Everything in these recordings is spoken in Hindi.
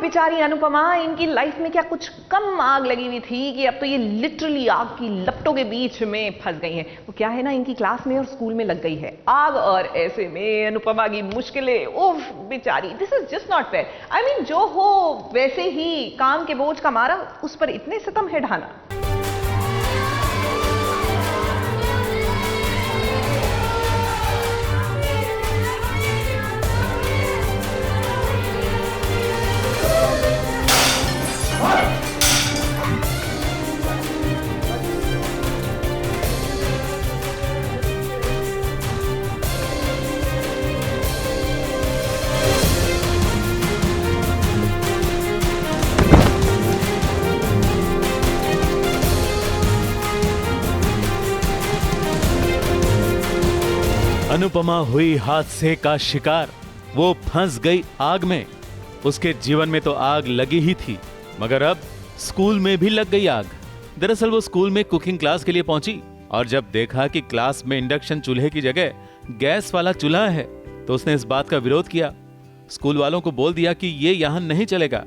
बेचारी अनुपमा, इनकी लाइफ में क्या कुछ कम आग लगी हुई थी कि अब तो ये लिटरली आग की लपटों के बीच में फंस गई हैं। वो क्या है ना, इनकी क्लास में और स्कूल में लग गई है आग, और ऐसे में अनुपमा की मुश्किलें, उफ बेचारी, this is just not fair. I mean जो हो वैसे ही काम के बोझ का मारा उस पर इतने सितम है ढाना। अनुपमा हुई हादसे का शिकार। वो फंस गई आग में। उसके जीवन में तो आग लगी ही थी, मगर अब स्कूल में भी लग गई आग। दरअसल वो स्कूल में कुकिंग क्लास के लिए पहुंची और जब देखा कि क्लास में इंडक्शन चूल्हे की जगह गैस वाला चूल्हा है तो उसने इस बात का विरोध किया। स्कूल वालों को बोल दिया कि ये यहां नहीं चलेगा,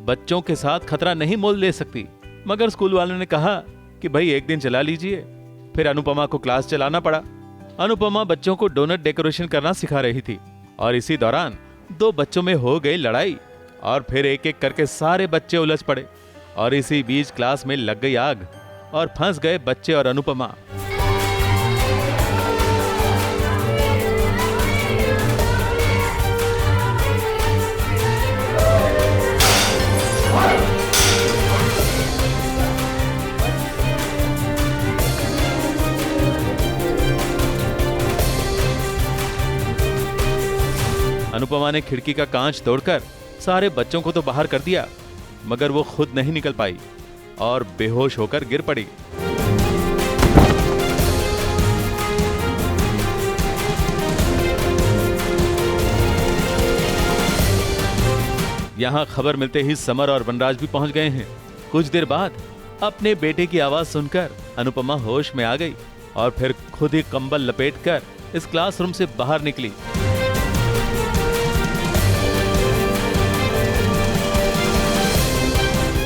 बच्चों के साथ खतरा नहीं मोल ले सकती। मगर स्कूल वालों ने कहा कि भाई एक दिन चला लीजिए। फिर अनुपमा को क्लास चलाना पड़ा। अनुपमा बच्चों को डोनट डेकोरेशन करना सिखा रही थी और इसी दौरान दो बच्चों में हो गई लड़ाई और फिर एक एक करके सारे बच्चे उलझ पड़े और इसी बीच क्लास में लग गई आग और फंस गए बच्चे और अनुपमा। अनुपमा ने खिड़की का कांच तोड़कर सारे बच्चों को तो बाहर कर दिया, मगर वो खुद नहीं निकल पाई और बेहोश होकर गिर पड़ी। यहां खबर मिलते ही समर और वनराज भी पहुंच गए हैं। कुछ देर बाद अपने बेटे की आवाज सुनकर अनुपमा होश में आ गई और फिर खुद ही कंबल लपेटकर इस क्लासरूम से बाहर निकली।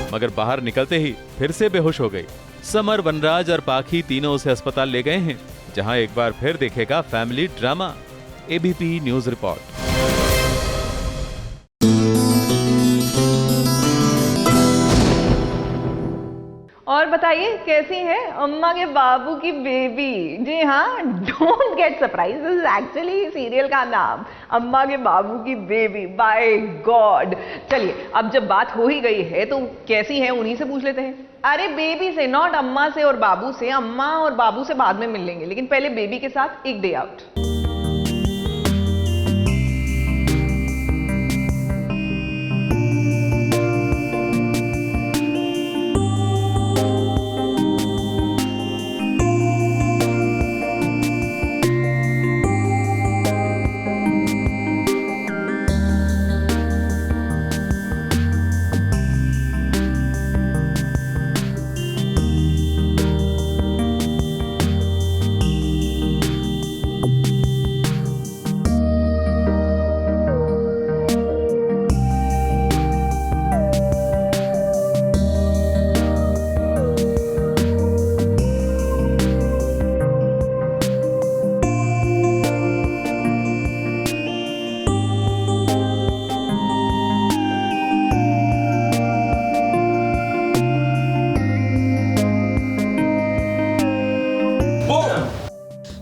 मगर बाहर निकलते ही फिर से बेहोश हो गई। समर, वनराज और पाखी तीनों उसे अस्पताल ले गए हैं, जहां एक बार फिर देखेगा family drama. ABP news report. और बताइए कैसी है अम्मा के बाबू की बेबी? जी हाँ, don't get surprise, this is actually serial का नाम, अम्मा के बाबू की बेबी। Bye God. चलिए अब जब बात हो ही गई है तो कैसी है उन्हीं से पूछ लेते हैं। अरे बेबी से, नॉट अम्मा से और बाबू से। अम्मा और बाबू से बाद में मिल लेंगे, लेकिन पहले बेबी के साथ एक डे आउट।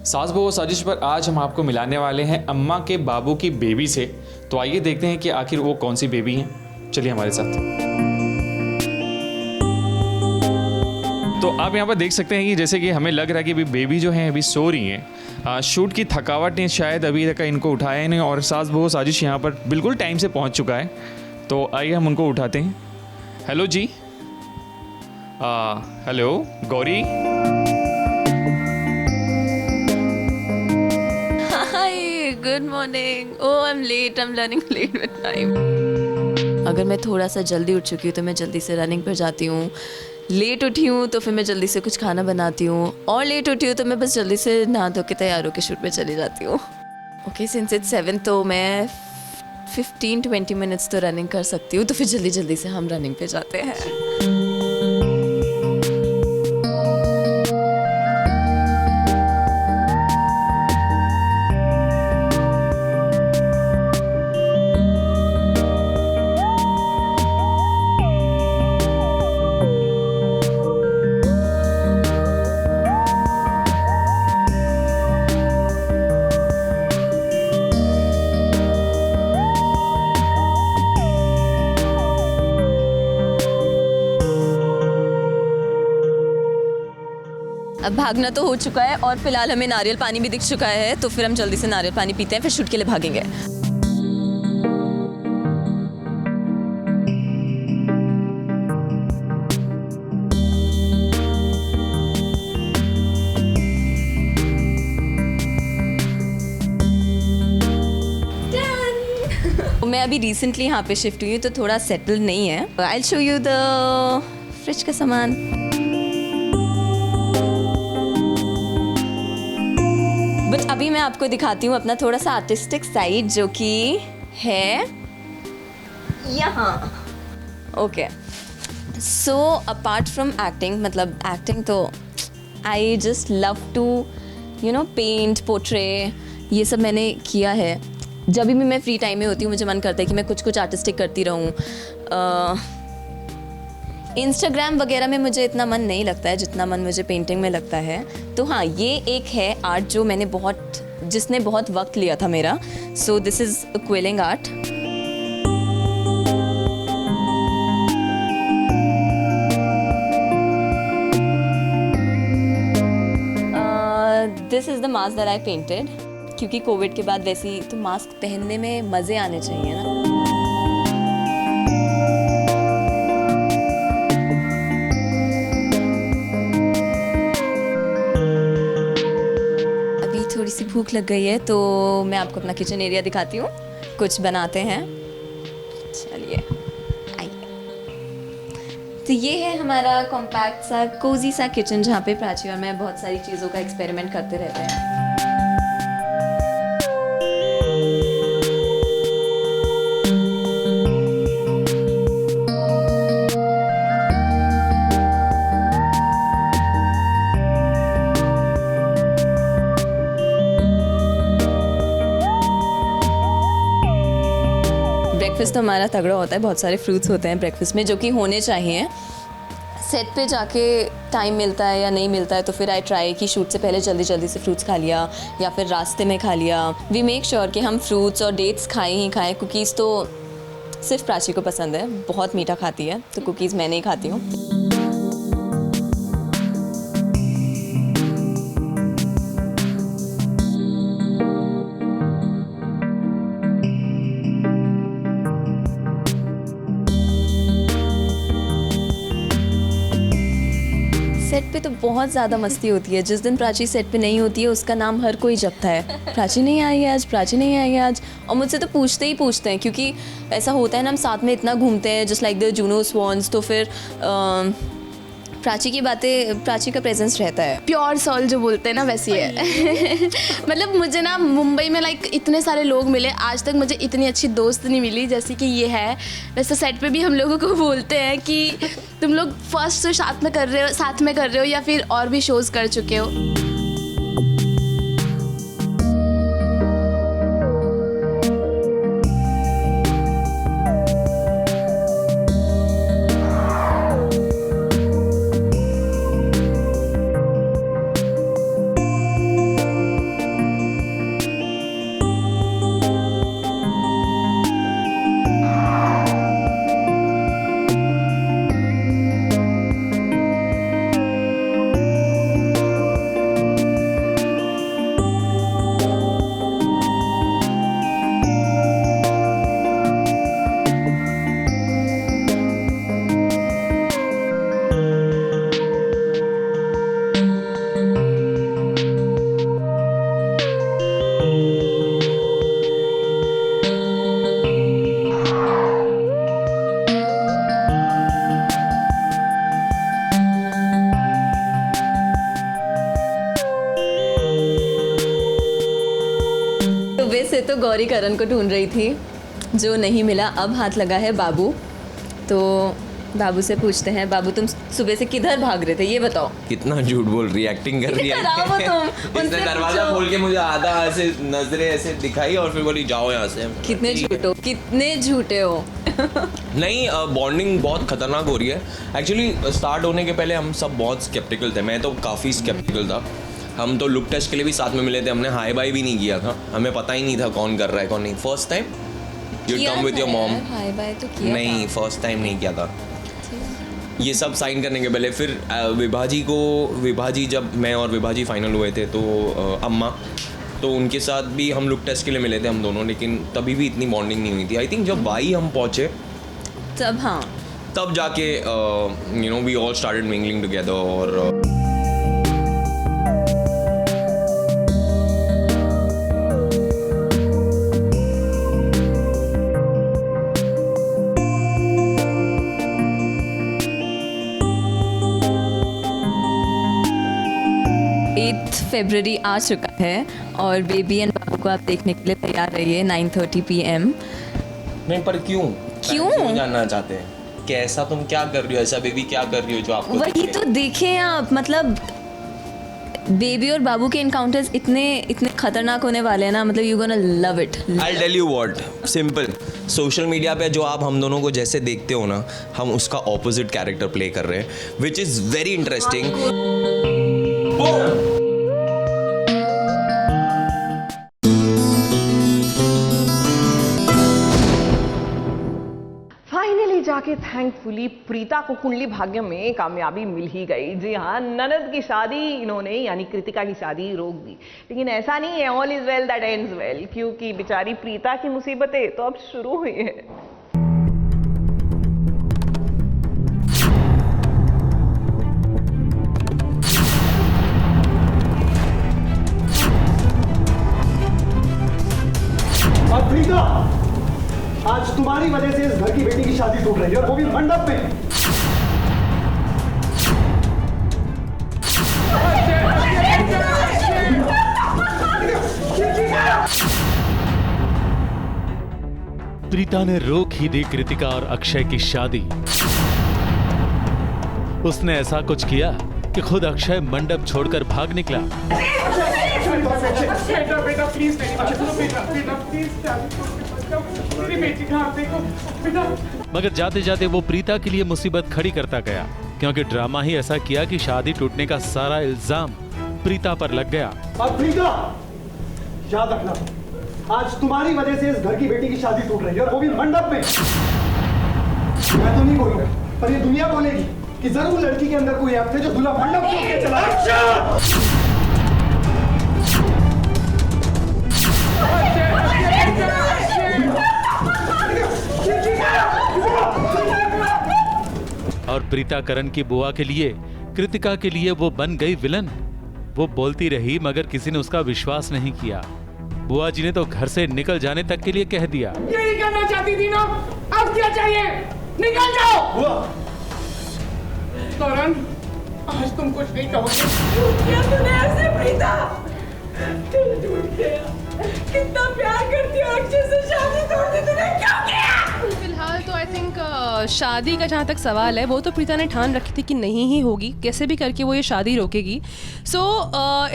सास बहू साजिश पर आज हम आपको मिलाने वाले हैं अम्मा के बाबू की बेबी से। तो आइए देखते हैं कि आखिर वो कौन सी बेबी हैं। चलिए हमारे साथ। तो आप यहाँ पर देख सकते हैं कि जैसे कि हमें लग रहा है कि अभी बेबी जो है अभी सो रही हैं। शूट की थकावट ने शायद अभी तक इनको उठाया नहीं और सास बहू साजिश यहाँ पर बिल्कुल टाइम से पहुँच चुका है। तो आइए हम उनको उठाते हैं। Hello ji. Hello Gauri. Good morning. Oh I am late, I am running late with time. अगर मैं थोड़ा सा जल्दी उठ चुकी हूँ तो मैं जल्दी से रनिंग पर जाती हूँ, लेट उठी हूँ तो फिर मैं जल्दी से कुछ खाना बनाती हूँ, और लेट उठी हूँ तो मैं बस जल्दी से नहा धो के तैयार होकर शूट पे चली जाती हूँ। ओके, सिंस इट्स 7 तो मैं 15-20 मिनट्स तो रनिंग कर सकती हूँ, तो फिर जल्दी जल्दी से हम रनिंग पे जाते हैं। अब भागना तो हो चुका है और फिलहाल हमें नारियल पानी भी दिख चुका है, तो फिर हम जल्दी से नारियल पानी पीते हैं, फिर शूट के लिए भागेंगे। मैं अभी रिसेंटली यहाँ पे शिफ्ट हुई हूँ, तो थोड़ा सेटल नहीं है। I will show you the fridge का सामान। बट अभी मैं आपको दिखाती हूँ अपना थोड़ा सा आर्टिस्टिक साइड, जो कि है यहाँ। Okay, so apart from acting, मतलब एक्टिंग तो I just love to paint, portrait, ये सब मैंने किया है। जब भी मैं फ्री टाइम में होती हूँ मुझे मन करता है कि मैं कुछ आर्टिस्टिक करती रहूँ। इंस्टाग्राम वगैरह में मुझे इतना मन नहीं लगता है जितना मन मुझे पेंटिंग में लगता है। तो हाँ, ये एक है आर्ट जो मैंने जिसने बहुत वक्त लिया था मेरा। So this is quilling art. This is the mask that I painted, क्योंकि कोविड के बाद वैसे ही तो मास्क पहनने में मज़े आने चाहिए ना। थोड़ी सी भूख लग गई है, तो मैं आपको अपना किचन एरिया दिखाती हूँ। कुछ बनाते हैं, चलिए आइए। तो ये है हमारा कॉम्पैक्ट सा कोजी सा किचन, जहाँ पे प्राची और मैं बहुत सारी चीज़ों का एक्सपेरिमेंट करते रहते हैं। ब्रेकफास्ट तो हमारा तगड़ा होता है, बहुत सारे फ्रूट्स होते हैं ब्रेकफास्ट में, जो कि होने चाहिए। सेट पे जाके टाइम मिलता है या नहीं मिलता है, तो फिर आई ट्राई कि शूट से पहले जल्दी जल्दी से फ्रूट्स खा लिया या फिर रास्ते में खा लिया। वी मेक श्योर कि हम फ्रूट्स और डेट्स खाएं ही खाएं। कुकीज़ तो सिर्फ प्राची को पसंद है, बहुत मीठा खाती है, तो कुकीज़ मैं नहीं खाती हूँ। सेट पे तो बहुत ज़्यादा मस्ती होती है। जिस दिन प्राची सेट पे नहीं होती है उसका नाम हर कोई जपता है, प्राची नहीं आई है आज, प्राची नहीं आई है आज। और मुझसे तो पूछते ही पूछते हैं, क्योंकि ऐसा होता है ना, हम साथ में इतना घूमते हैं just like the Juno swans, तो फिर प्राची की बातें, प्राची का प्रेजेंस रहता है। प्योर सोल जो बोलते हैं ना, वैसी है। मतलब मुझे ना मुंबई में इतने सारे लोग मिले, आज तक मुझे इतनी अच्छी दोस्त नहीं मिली जैसे कि ये है। वैसे सेट पे भी हम लोगों को बोलते हैं कि तुम लोग फर्स्ट शो साथ में कर रहे हो या फिर और भी शोज़ कर चुके हो। वैसे तो गौरी करण को ढूंढ रही थी, जो नहीं मिला, अब हाथ लगा है बाबू। तो बाबू से पूछते हैं, बाबू तुम सुबह से किधर भाग रहे थे ये बताओ। कितना झूठ बोल रही, एक्टिंग कर रही है। बताओ तुम, इसने उनसे दरवाजा पूछो। खोल के मुझे आधा ऐसे नजरें ऐसे दिखाई और फिर बोली जाओ यहाँ से। कितने झूठे हो, कितने झूठे हो। नहीं, बॉन्डिंग बहुत खतरनाक हो रही है। एक्चुअली स्टार्ट होने के पहले हम सब बहुत स्केप्टिकल थे, मैं तो काफ़ी स्केप्टिकल था। हम तो लुक टेस्ट के लिए भी साथ में मिले थे, हमने हाई बाई भी नहीं किया था, हमें पता ही नहीं था कौन कर रहा है कौन नहीं। First time you come with your mom. Hi bye तो किया नहीं, फर्स्ट टाइम नहीं किया था। ये सब साइन करने के पहले फिर विभाजी जब मैं और विभाजी फाइनल हुए थे तो अम्मा, तो उनके साथ भी हम लुक टेस्ट के लिए मिले थे हम दोनों, लेकिन तभी भी इतनी बॉन्डिंग नहीं हुई थी। आई थिंक जब बाई हम पहुँचे तब, हाँ तब जाके you know we all started mingling together. और फरवरी आ चुका है और बेबी एंड बाबू को आप देखने के लिए तैयार रहिए 9:30 PM। नहीं, पर क्यों क्यों? जानना चाहते हैं कैसा तुम क्या कर रही हो, ऐसा बेबी क्या कर रही हो जो आपको वही दिखे? तो देखें आप, मतलब बेबी और बाबू के एनकाउंटर्स इतने खतरनाक होने वाले हैं ना, मतलब you gonna love it. I'll tell you what, simple, social media पे जो आप हम दोनों को जैसे देखते हो ना, हम उसका ऑपोजिट कैरेक्टर प्ले कर रहे हैं, which is very interesting. Finally जाके थैंकफुली प्रीता को कुंडली भाग्य में कामयाबी मिल ही गई। जी हाँ, ननद की शादी इन्होंने यानी कृतिका की शादी रोक दी, लेकिन ऐसा नहीं है all is well that ends well, क्योंकि बेचारी प्रीता की मुसीबतें तो अब शुरू हुई है। प्रीता, आज तुम्हारी वजह से इस घर की बेटी की शादी टूट रही है और वो भी मंडप में। प्रीता ने रोक ही दी कृतिका और अक्षय की शादी। उसने ऐसा कुछ किया कि खुद अक्षय मंडप छोड़कर भाग निकला। बेटा प्लीज, बेटा प्लीज, मेरी बेटी का हाथ देखो बेटा। मगर जाते जाते वो प्रीता के लिए मुसीबत खड़ी करता गया, क्योंकि ड्रामा ही ऐसा किया कि शादी टूटने का सारा इल्जाम प्रीता पर लग गया। अब प्रीता, याद रखना, आज तुम्हारी वजह से इस घर की बेटी की शादी टूट रही है और वो भी मंडप में। मैं तो नहीं बोलूंगा, पर ये दुनिया बोलेगी कि जरूर लड़की के अंदर कोई ऐप थे जो दूल्हा मंडप छोड़ के चला गया। और प्रीता करण की बुआ के लिए, कृतिका के लिए वो बन गई विलन। वो बोलती रही मगर किसी ने उसका विश्वास नहीं किया। बुआ जी ने तो घर से निकल जाने तक के लिए कह दिया। यही करना चाहती थी ना, अब क्या चाहिए? निकल जाओ। करण, आज तुम कुछ नहीं कहोगे। तूने ऐसे प्रीता, दिल टूट गया। कितना प्यार करती हो अक्षय से, शादी तोड़ दी तूने, क्यों किया? फिलहाल तो आई थिंक शादी का जहाँ तक सवाल है वो तो प्रीता ने ठान रखी थी कि नहीं ही होगी, कैसे भी करके वो ये शादी रोकेगी। So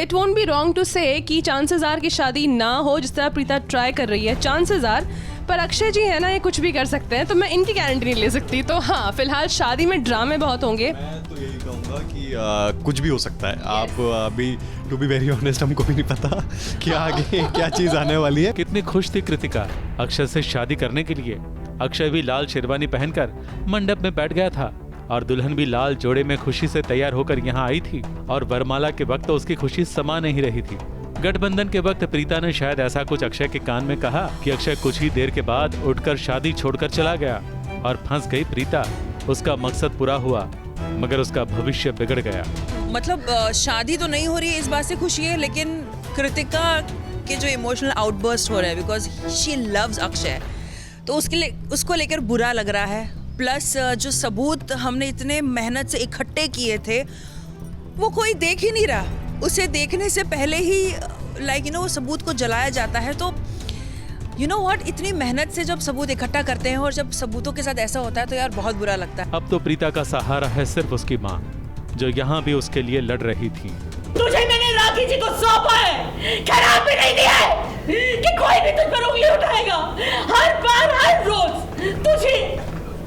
it won't be wrong to say कि चांसेस आर कि शादी ना हो, जिस तरह प्रीता ट्राई कर रही है, चांसेस आर। पर अक्षय जी है ना, ये कुछ भी कर सकते हैं, तो मैं इनकी गारंटी नहीं ले सकती। तो हाँ, फिलहाल शादी में ड्रामे बहुत होंगे। मैं तो यही कहूँगा कि कुछ भी हो सकता है। आप अभी टू बी वेरी ऑनेस्ट हमको भी नहीं पता कि आगे क्या चीज़ आने वाली है। कितनी खुश थी कृतिका अक्षय से शादी करने के लिए। अक्षय भी लाल शेरवानी पहनकर मंडप में बैठ गया था और दुल्हन भी लाल जोड़े में खुशी से तैयार होकर यहाँ आई थी। और वरमाला के वक्त तो उसकी खुशी समा नहीं रही थी। गठबंधन के वक्त प्रीता ने शायद ऐसा कुछ अक्षय के कान में कहा कि अक्षय कुछ ही देर के बाद उठकर शादी छोड़कर चला गया और फंस गई प्रीता। उसका मकसद पूरा हुआ मगर उसका भविष्य बिगड़ गया। मतलब शादी तो नहीं हो रही है, इस बात से खुशी है, लेकिन कृतिका के जो इमोशनल आउटबर्स्ट हो रहे हैं बिकॉज शी लव्स अक्षय, तो उसको लेकर बुरा लग रहा है। प्लस जो सबूत हमने इतने मेहनत से इकट्ठे किए थे वो कोई देख ही नहीं रहा। उसे देखने से पहले ही लाइक यू नो वो सबूत को जलाया जाता है। तो यू नो व्हाट, इतनी मेहनत से जब सबूत इकट्ठा करते हैं और जब सबूतों के साथ ऐसा होता है तो यार बहुत बुरा लगता है। अब तो प्रीता का सहारा है सिर्फ उसकी माँ, जो यहाँ भी उसके लिए लड़ रही थी। तुझे मैंने राखी जी को सौंपा है, खराब भी नहीं दिया है कि कोई भी तुझ पर उंगली उठाएगा। हर बार हर रोज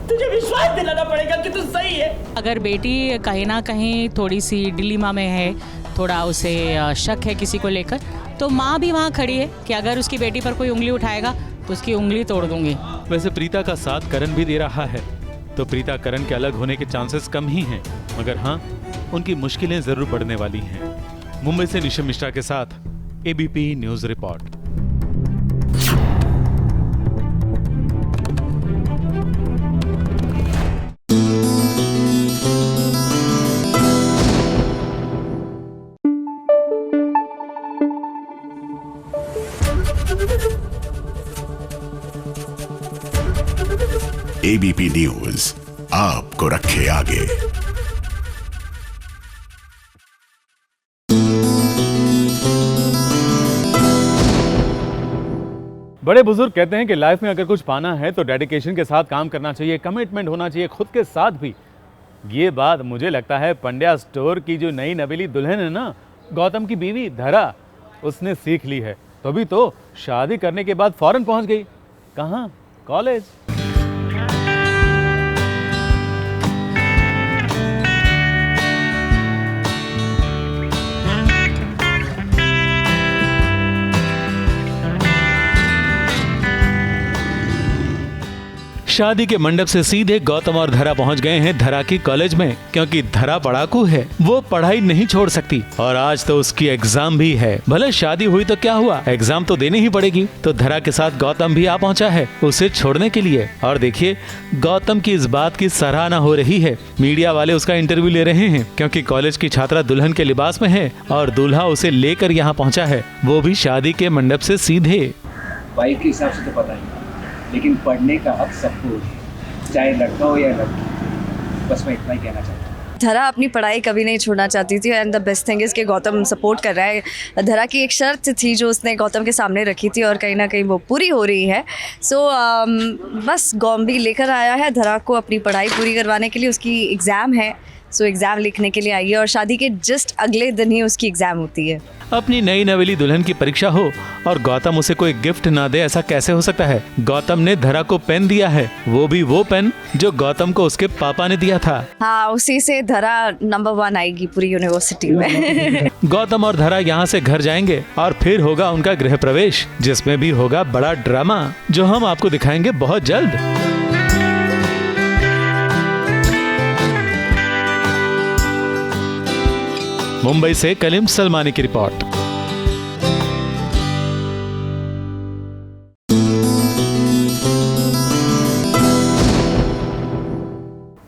तुझे विश्वास दिलाना पड़ेगा कि तू सही है। अगर बेटी कहीं ना कहीं थोड़ी सी डिलीमा में है, थोड़ा उसे शक है किसी को लेकर, तो माँ भी वहाँ खड़ी है कि अगर उसकी बेटी पर कोई उंगली उठाएगा तो उसकी उंगली तोड़ दूंगी। वैसे प्रीता का साथ करण भी दे रहा है, तो प्रीता करण के अलग होने के चांसेस कम ही हैं, मगर हाँ, उनकी मुश्किलें जरूर बढ़ने वाली हैं। मुंबई से निशम मिश्रा के साथ ABP news report. ABP news आपको रखे आगे। बड़े बुजुर्ग कहते हैं कि लाइफ में अगर कुछ पाना है तो डेडिकेशन के साथ काम करना चाहिए, कमिटमेंट होना चाहिए खुद के साथ भी। ये बात मुझे लगता है पंड्या स्टोर की जो नई नवेली दुल्हन है ना, गौतम की बीवी धरा, उसने सीख ली है। तभी तो शादी करने के बाद फौरन पहुंच गई। कहाँ? कॉलेज। शादी के मंडप से सीधे गौतम और धरा पहुंच गए हैं धरा की कॉलेज में, क्योंकि धरा पढ़ाकू है, वो पढ़ाई नहीं छोड़ सकती और आज तो उसकी एग्जाम भी है। भले शादी हुई तो क्या हुआ, एग्जाम तो देनी ही पड़ेगी। तो धरा के साथ गौतम भी आ पहुंचा है उसे छोड़ने के लिए। और देखिए, गौतम की इस बात की सराहना हो रही है। मीडिया वाले उसका इंटरव्यू ले रहे हैं, क्योंकि कॉलेज की छात्रा दुल्हन के लिबास में है और दूल्हा उसे लेकर यहाँ पहुँचा है, वो भी शादी के मंडप से सीधे। वाइफ के हिसाब से तो पता नहीं, लेकिन पढ़ने का हक सबको, चाहे लड़का हो या लड़की। बस मैं इतना ही कहना चाहता हूँ। धरा अपनी पढ़ाई कभी नहीं छोड़ना चाहती थी and the best thing is कि गौतम सपोर्ट कर रहा है। धरा की एक शर्त थी जो उसने गौतम के सामने रखी थी और कहीं ना कहीं वो पूरी हो रही है। सो बस गौतम भी लेकर आया है धरा को अपनी पढ़ाई पूरी करवाने के लिए। उसकी एग्ज़ाम है, सो एग्ज़ाम लिखने के लिए आई है और शादी के जस्ट अगले दिन ही उसकी एग्ज़ाम होती है। अपनी नई नवेली दुल्हन की परीक्षा हो और गौतम उसे कोई गिफ्ट ना दे, ऐसा कैसे हो सकता है। गौतम ने धरा को पेन दिया है, वो भी वो पेन जो गौतम को उसके पापा ने दिया था। हाँ, उसी से धरा नंबर 1 आएगी पूरी यूनिवर्सिटी में। गौतम और धरा यहाँ से घर जाएंगे और फिर होगा उनका गृह प्रवेश, जिसमें भी होगा बड़ा ड्रामा, जो हम आपको दिखाएंगे बहुत जल्द। मुंबई से कलीम सलमानी की रिपोर्ट।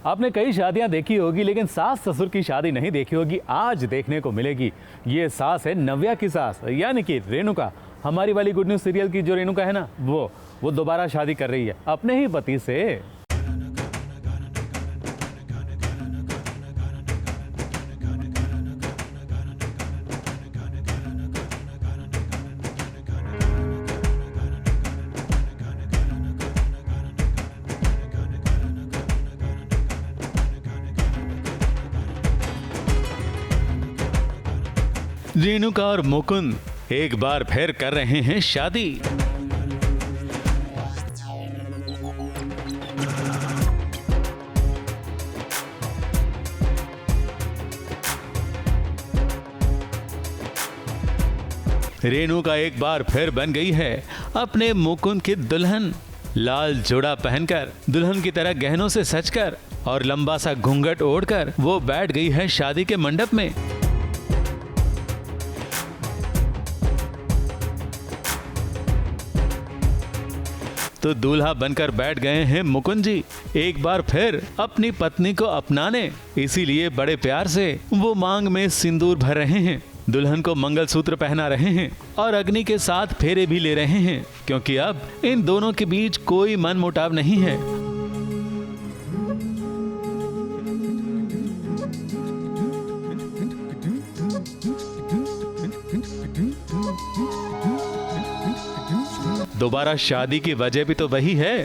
आपने कई शादियां देखी होगी, लेकिन सास ससुर की शादी नहीं देखी होगी। आज देखने को मिलेगी। ये सास है नव्या की सास, यानी कि रेणुका। हमारी वाली गुड न्यूज सीरियल की जो रेणुका है ना, वो दोबारा शादी कर रही है अपने ही पति से। रेणुका और मुकुंद एक बार फिर कर रहे हैं शादी। रेणुका एक बार फिर बन गई है अपने मुकुंद की दुल्हन। लाल जोड़ा पहनकर, दुल्हन की तरह गहनों से सजकर और लंबा सा घूंघट ओढ़कर वो बैठ गई है शादी के मंडप में। तो दूल्हा बनकर बैठ गए हैं मुकुंद जी, एक बार फिर अपनी पत्नी को अपनाने। इसीलिए बड़े प्यार से वो मांग में सिंदूर भर रहे हैं, दुल्हन को मंगलसूत्र पहना रहे हैं और अग्नि के साथ फेरे भी ले रहे हैं, क्योंकि अब इन दोनों के बीच कोई मनमुटाव नहीं है। दोबारा शादी की वजह भी तो वही है,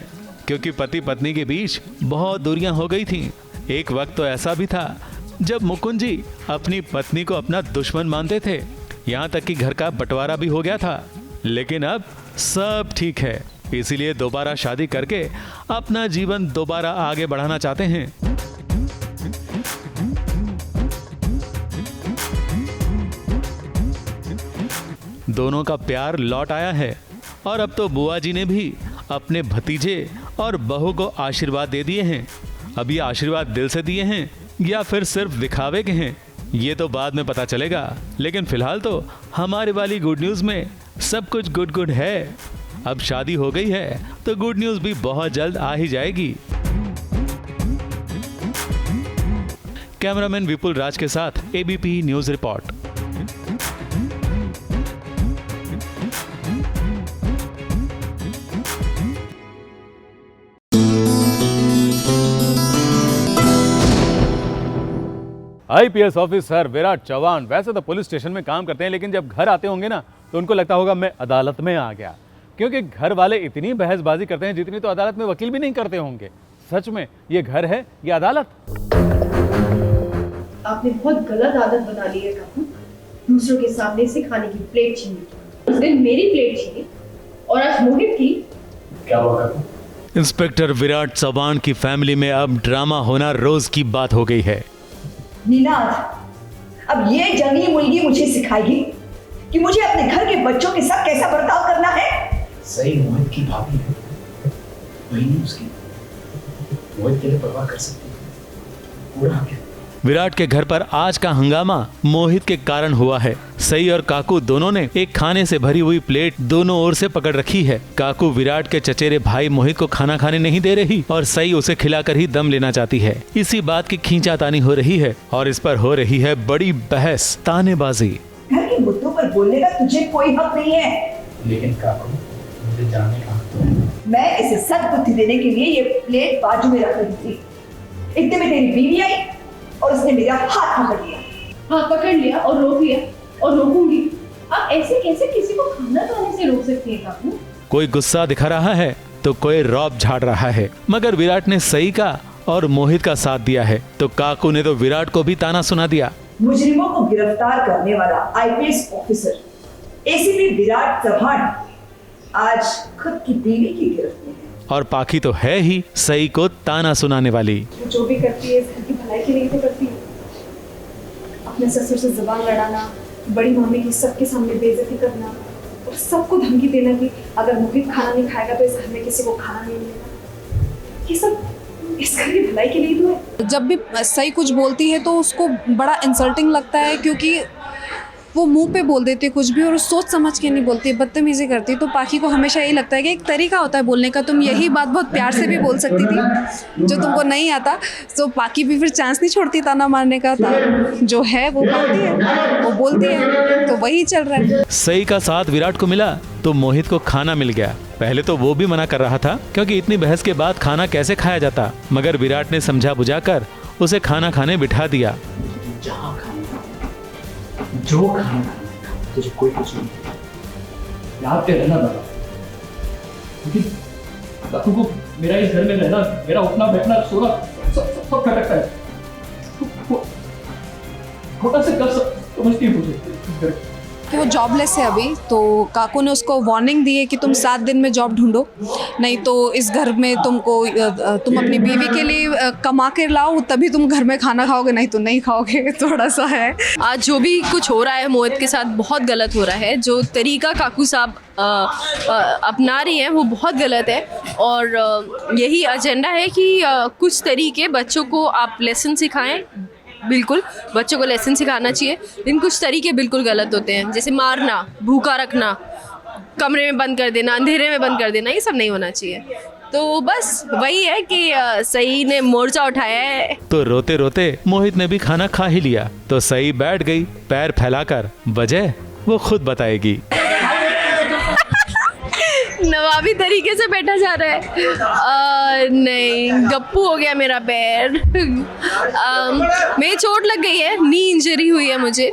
क्योंकि पति पत्नी के बीच बहुत दूरियां हो गई थीं। एक वक्त तो ऐसा भी था जब मुकुंद जी अपनी पत्नी को अपना दुश्मन मानते थे, यहाँ तक कि घर का बंटवारा भी हो गया था। लेकिन अब सब ठीक है, इसीलिए दोबारा शादी करके अपना जीवन दोबारा आगे बढ़ाना चाहते हैं। दोनों का प्यार लौट आया है और अब तो बुआ जी ने भी अपने भतीजे और बहू को आशीर्वाद दे दिए हैं। अब ये आशीर्वाद दिल से दिए हैं या फिर सिर्फ दिखावे के हैं, ये तो बाद में पता चलेगा। लेकिन फिलहाल तो हमारी वाली गुड न्यूज़ में सब कुछ गुड है। अब शादी हो गई है तो गुड न्यूज़ भी बहुत जल्द आ ही जाएगी। कैमरामैन विपुल राज के साथ ABP news report. IPS officer Virat Chauhan वैसे तो पुलिस स्टेशन में काम करते हैं, लेकिन जब घर आते होंगे ना तो उनको लगता होगा मैं अदालत में आ गया, क्योंकि घर वाले इतनी बहसबाजी करते हैं जितनी तो अदालत में वकील भी नहीं करते होंगे। सच में ये घर है ये अदालत? आपने बहुत गलत आदत बना ली है काकू, दूसरों के सामने से खाने की प्लेट छीनी। उस दिन मेरी प्लेट छीनी और आज मोहित की। क्या हुआ काकू? इंस्पेक्टर विराट चौहान की फैमिली में अब ड्रामा होना रोज की बात हो गई है। नीनाद, अब ये जंगली मुर्गी मुझे सिखाएगी कि मुझे अपने घर के बच्चों के साथ कैसा बर्ताव करना है। सही मोहित की भाभी है, वही नहीं उसकी मोहित के लिए परवाह कर सकती है। पूरा आ गया। विराट के घर पर आज का हंगामा मोहित के कारण हुआ है। सई और काकू दोनों ने एक खाने से भरी हुई प्लेट दोनों ओर से पकड़ रखी है। काकू विराट के चचेरे भाई मोहित को खाना खाने नहीं दे रही और सई उसे खिलाकर ही दम लेना चाहती है। इसी बात की खींचातानी हो रही है और इस पर हो रही है बड़ी बहस, तानेबाजी। घर के मुद्दों पर बोलने का तुझे कोई हक नहीं है। लेकिन काकू, मुझे जानने का हक तो है। मैं इसे सद्बुद्धि देने के लिए ये प्लेट बाजू में रख रही थी। इतने में तेरी बीवी आई और उसने मेरा हाथ पकड़ लिया। हाँ, पकड़ लिया और रोक लिया और रोकूंगी। आप ऐसे कैसे किसी को खाना खाने से रोक सकती हैं काकू? कोई गुस्सा दिखा रहा है तो कोई रौब झाड़ रहा है, मगर विराट ने सई का और मोहित का साथ दिया है तो काकू ने तो विराट को भी ताना सुना दिया। मुजरिमों को गिरफ्तार करने वाला IPS officer ACP Virat Chauhan आज खुद की बीवी की गिरफ्त में है। और पाखी तो है ही सई को ताना सुनाने वाली। जो भी करती है इस घर की भलाई के लिए तो करती है। अपने ससुर से जुबान लड़ाना, बड़ी मम्मी की सबके सामने बेइज्जती करना और सबको धमकी देना कि अगर मोहित खाना नहीं खाएगा तो इस घर में किसी को खाना नहीं मिलेगा। ये सब इस घर की भलाई के लिए तो है। जब भी सही कुछ बोलती है तो उसको बड़ा इंसल्टिंग लगता है, क्योंकि वो मुंह पे बोल देती है कुछ भी और सोच समझ के नहीं बोलती, बदतमीजी करती है। तो पाखी को हमेशा यही लगता है कि एक तरीका होता है बोलने का, तुम यही बात बहुत प्यार से भी बोल सकती थी जो तुमको नहीं आता। तो पाखी भी फिर चांस नहीं छोड़ती ताना मारने का। जो है वो बोलती है, वो बोलती है, तो वही चल रहा है। सई का साथ विराट को मिला तो मोहित को खाना मिल गया। पहले तो वो भी मना कर रहा था क्योंकि इतनी बहस के बाद खाना कैसे खाया जाता, मगर विराट ने समझा बुझाकर उसे खाना खाने बिठा दिया। जो खाना तुझे कोई कुछ नहीं याद पे रहना लगा, क्योंकि बापू को मेरा इस घर में रहना, मेरा उठना बैठना सोना सब खटकता है। छोटा से कर समझती है मुझे कि वो जॉबलेस है अभी, तो काकू ने उसको वार्निंग दी है कि तुम 7 दिन में जॉब ढूंढो, नहीं तो इस घर में तुम अपनी बीवी के लिए कमा कर लाओ तभी तुम घर में खाना खाओगे, नहीं तो नहीं खाओगे। थोड़ा सा है। आज जो भी कुछ हो रहा है मोहित के साथ बहुत गलत हो रहा है। जो तरीका काकू साहब अपना रही हैं वो बहुत गलत है और यही एजेंडा है कि कुछ तरीके बच्चों को आप लेसन सिखाएं। बिल्कुल बच्चों को लेसन सिखाना चाहिए, लेकिन कुछ तरीके बिल्कुल गलत होते हैं, जैसे मारना, भूखा रखना, कमरे में बंद कर देना, अंधेरे में बंद कर देना, ये सब नहीं होना चाहिए। तो बस वही है कि सई ने मोर्चा उठाया है। तो रोते रोते मोहित ने भी खाना खा ही लिया तो सई बैठ गई पैर फैलाकर। वजह वो खुद बताएगी। नवाबी तरीके से बैठा जा रहा है। नहीं, गप्पू हो गया मेरा पैर। मेरी चोट लग गई है, नी इंजरी हुई है मुझे,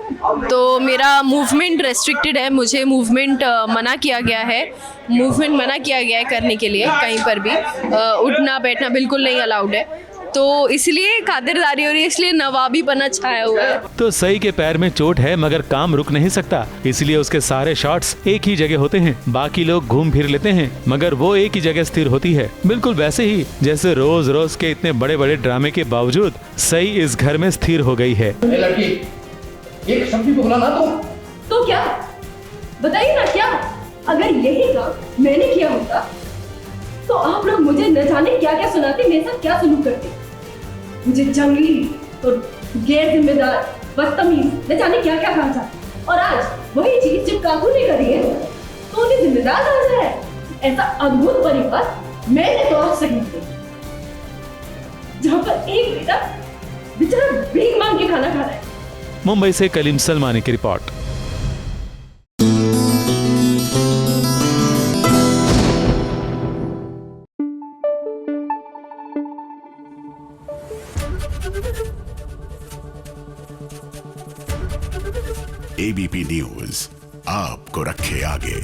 तो मेरा मूवमेंट रेस्ट्रिक्टेड है। मुझे मूवमेंट मना किया गया है, करने के लिए कहीं पर भी। उठना बैठना बिल्कुल नहीं अलाउड है, तो इसलिए खातिरदारी हो रही है, इसलिए नवाबीपना छाया हुआ है। तो सई के पैर में चोट है मगर काम रुक नहीं सकता, इसलिए उसके सारे शॉट्स एक ही जगह होते हैं। बाकी लोग घूम फिर लेते हैं मगर वो एक ही जगह स्थिर होती है, बिल्कुल वैसे ही जैसे रोज रोज के इतने बड़े बड़े ड्रामे के बावजूद सई इस घर में स्थिर हो गई है। लड़की, एक शब्द भी बोला ना तो क्या? बताइए ना क्या? अगर यही काम मैंने किया होता तो आप लोग मुझे न जाने क्या क्या सुनाते, मेरे साथ क्या सलूक करते, मुझे जंगली और गैर जिम्मेदार, बदतमीज, न जाने क्या क्या कहा जाता। और आज वही चीज जब काकू ने करी है तो उन्हें जिम्मेदार कहा जाए। ऐसा अद्भुत परिवार मैंने तो आज तक नहीं देखा, जहाँ पर एक बेटा बेचारा भीख मांग के खाना खा रहा है। मुंबई से कलीम सलमानी की रिपोर्ट। एबीपी न्यूज आपको रखे आगे।